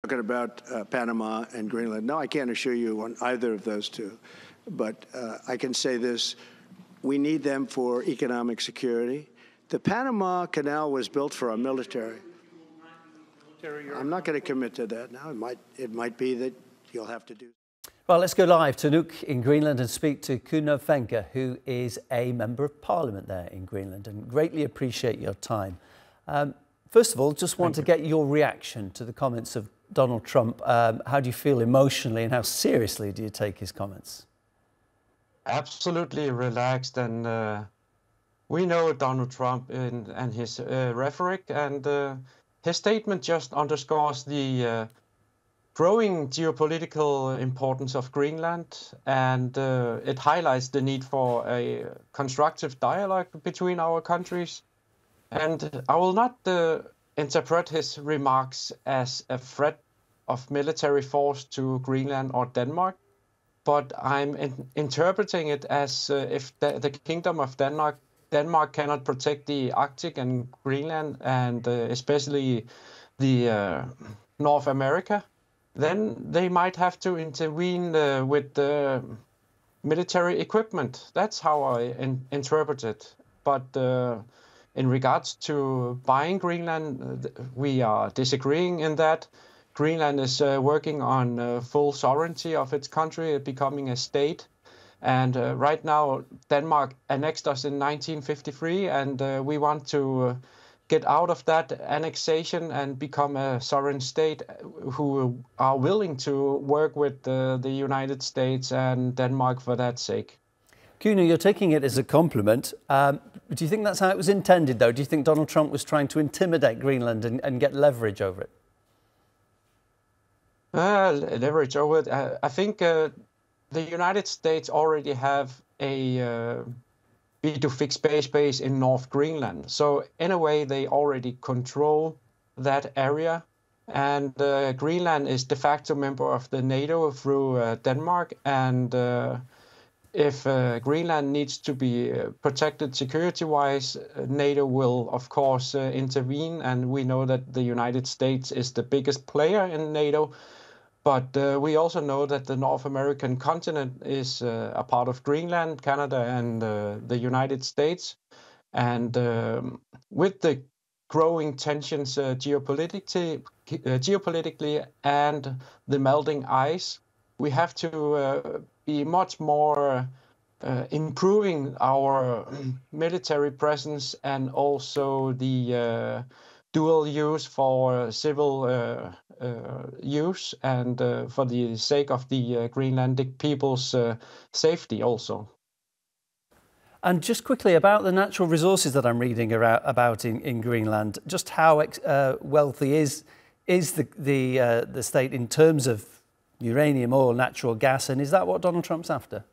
Talking about Panama and Greenland. No, I can't assure you on either of those two, but I can say this: we need them for economic security. The Panama Canal was built for our military. I'm not going to commit to that now. It might be that you'll have to do. Well, let's go live to Nuuk in Greenland and speak to Kuno Venke, who is a Member of Parliament there in Greenland, and greatly appreciate your time. First of all, just want to get your reaction to the comments of Donald Trump. How do you feel emotionally, and how seriously do you take his comments? Absolutely relaxed, and we know Donald Trump and his rhetoric, and his statement just underscores the growing geopolitical importance of Greenland, and it highlights the need for a constructive dialogue between our countries. And I will not interpret his remarks as a threat of military force to Greenland or Denmark, but I'm interpreting it as if the Kingdom of Denmark cannot protect the Arctic and Greenland, and especially the North America, then they might have to intervene with the military equipment. That's how I interpret it. But in regards to buying Greenland, we are disagreeing in that. Greenland is working on full sovereignty of its country, becoming a state. And right now, Denmark annexed us in 1953, and we want to get out of that annexation and become a sovereign state who are willing to work with the United States and Denmark for that sake. Kuno, you're taking it as a compliment. Do you think that's how it was intended, though? Do you think Donald Trump was trying to intimidate Greenland and get leverage over it? Leverage over it. I think the United States already have a B2 fixed base in North Greenland. So in a way, they already control that area. And Greenland is de facto member of the NATO through Denmark. And if Greenland needs to be protected security-wise, NATO will, of course, intervene. And we know that the United States is the biggest player in NATO. But we also know that the North American continent is a part of Greenland, Canada, and the United States. And with the growing tensions geopolitically and the melting ice, we have to be much more improving our military presence and also the dual use for civil use and for the sake of the Greenlandic people's safety also. And just quickly about the natural resources that I'm reading about in Greenland, just how wealthy is the state in terms of uranium, oil, natural gas, and is that what Donald Trump's after?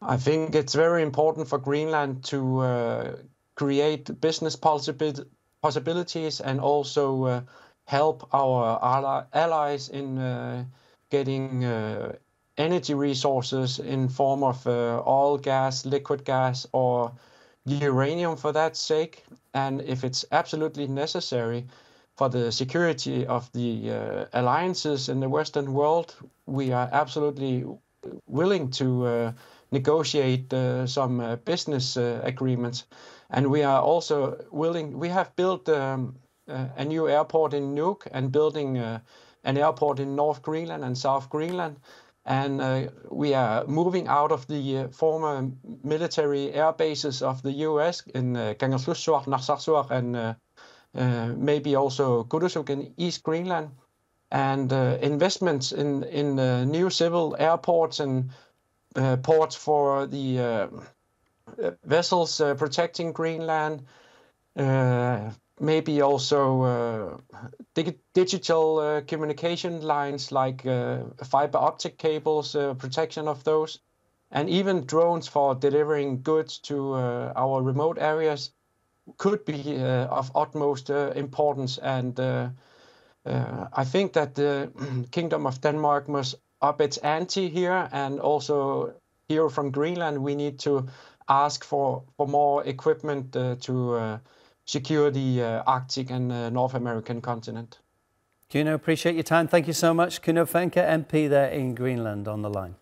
I think it's very important for Greenland to create business possibilities and also help our allies in getting energy resources in form of oil, gas, liquid gas, or uranium for that sake. And if it's absolutely necessary for the security of the alliances in the Western world, we are absolutely willing to negotiate some business agreements. And we are also willing, we have built a new airport in Nuuk and building an airport in North Greenland and South Greenland. And we are moving out of the former military air bases of the US in Kangerlussuaq, Narsarsuaq, and maybe also Kutusuk in East Greenland. And investments in new civil airports and ports for the vessels protecting Greenland, maybe also digital communication lines like fiber optic cables, protection of those, and even drones for delivering goods to our remote areas could be of utmost importance. And I think that the Kingdom of Denmark must up its ante here, and also here from Greenland we need to ask for more equipment to secure the Arctic and North American continent. Kuno, appreciate your time. Thank you so much. Kuno Fenke, MP there in Greenland on the line.